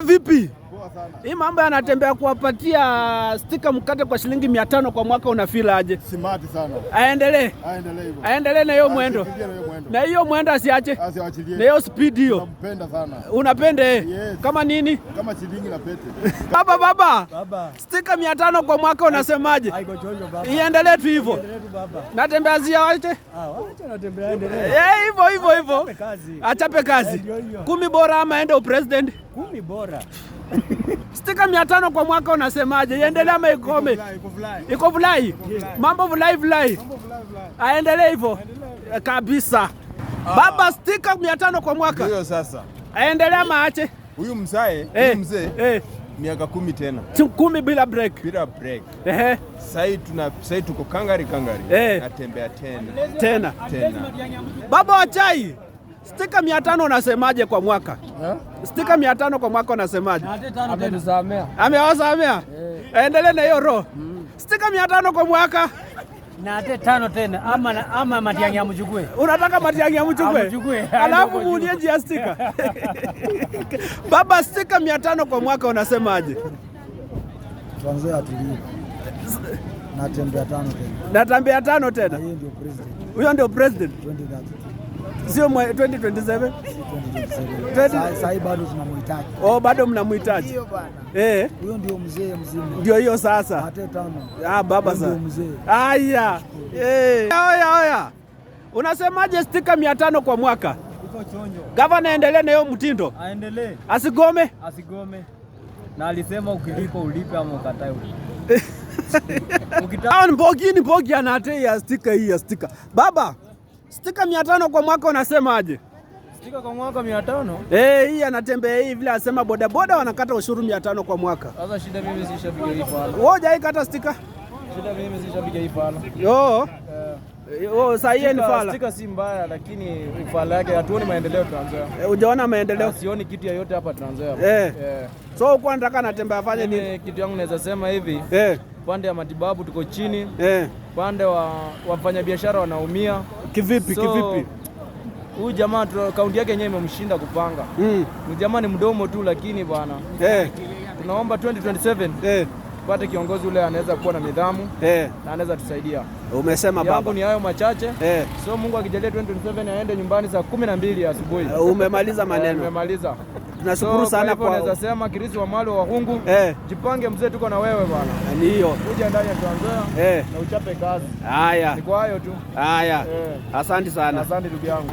Vipi? Hii mambo yanatembea kuwapatia stika mkate kwa shilingi 500 kwa mwaka, unafeel aje? Smart sana. Aendelee. Aendelee na hiyo mwendo. Na hiyo mwendo asiache. Asiachilie. Na hiyo speed hiyo. Nampenda sana. Unapenda Yes. Kama nini? Kama shilingi na pete. Baba. Stika 500 kwa mwaka unasemaje? Haiko chojo baba. Iendelee tu hivyo. Iendelee tu baba. Natembea zia wache? Wacha natembea endelee. Hivyo. Achape kazi. 10 bora ama ende president? 10 bora. Stika 500 kwa mwaka unasemaje? Iendelee ama ikome? Iko vulai. Mambo vulai. Aendelee hivyo. Kabisa. Baba, stika 500 kwa mwaka. Ndio sasa. Aendelee ama aache? Huyu mzee miaka 10 tena. 10 bila break. Bila break. Sasa tuko kangari. Natembea tena. Baba wa chai. Stika 500 unasemaje kwa mwaka? Stika 500 kwa mwaka unasemaje? Amewasamea. Aendelee na hiyo roho. Stika 500 kwa mwaka. Na 5 tena ama Matiang'i amchukue. Unataka Matiang'i amchukue? Alafu muulie njia stika. Baba, stika 500 kwa mwaka unasemaje? Tuanze atulie. Natembea 5 tena. Huyo ndio president. Sio 2027. Sasa bado tunamhitaji. Bado mnamhitaji. Ndio bwana. Huyo ndio mzee mzima. Ndio hiyo sasa. Hata 5. Baba sasa. Haya. Oya. Unasemaje stika 500 kwa mwaka? Iko chonjo. Gavana endelee na hiyo mtindo. Aendelee. Asigome. Na alisema ukilipa ulipe ama ukatae ulipe. Mbogi anate ya stika hii ya stika. Baba, stika 500 kwa mwaka unasemaje? Stika kwa mwaka 500? Hii anatembea hii vile asema boda wanakata ushuru 500 kwa mwaka. Sasa shida mimi sishapiga hii pala. Wewe haikata stika? Shida mimi sishapiga hii pala. Sasa hiyo ni fala. Stika si mbaya lakini fala yake hatuoni maendeleo Trans-Nzoia. Hujaona maendeleo? Sioni kitu yoyote hapa Trans-Nzoia. So uko nataka natembea afanye nini? Kitu yangu naweza sema hivi. Pande ya matibabu tuko chini. Pande wa wafanyabiashara wanaumia. Kivipi? Huyu jamaa kaunti yake yenyewe imemshinda kupanga. Ni jamaa ni mdomo tu lakini bwana. Tunaomba 2027 pate kiongozi ule anaweza kuwa na nidhamu na anaweza tusaidia. Umesema baba. Yangu ni hayo machache. So Mungu akijalia 2027 aende nyumbani saa 12 asubuhi. Umemaliza maneno. Umemaliza. Tunashukuru sana kwa. Naweza sema Kirisi wa Malo wa Hungu. Jipange mzee, tuko na wewe bwana. Ndio. Kuja ndani ya Trans-Nzoia na uchape kazi. Haya. Ni kwa hayo tu. Haya. Asante sana. Asante ndugu yangu.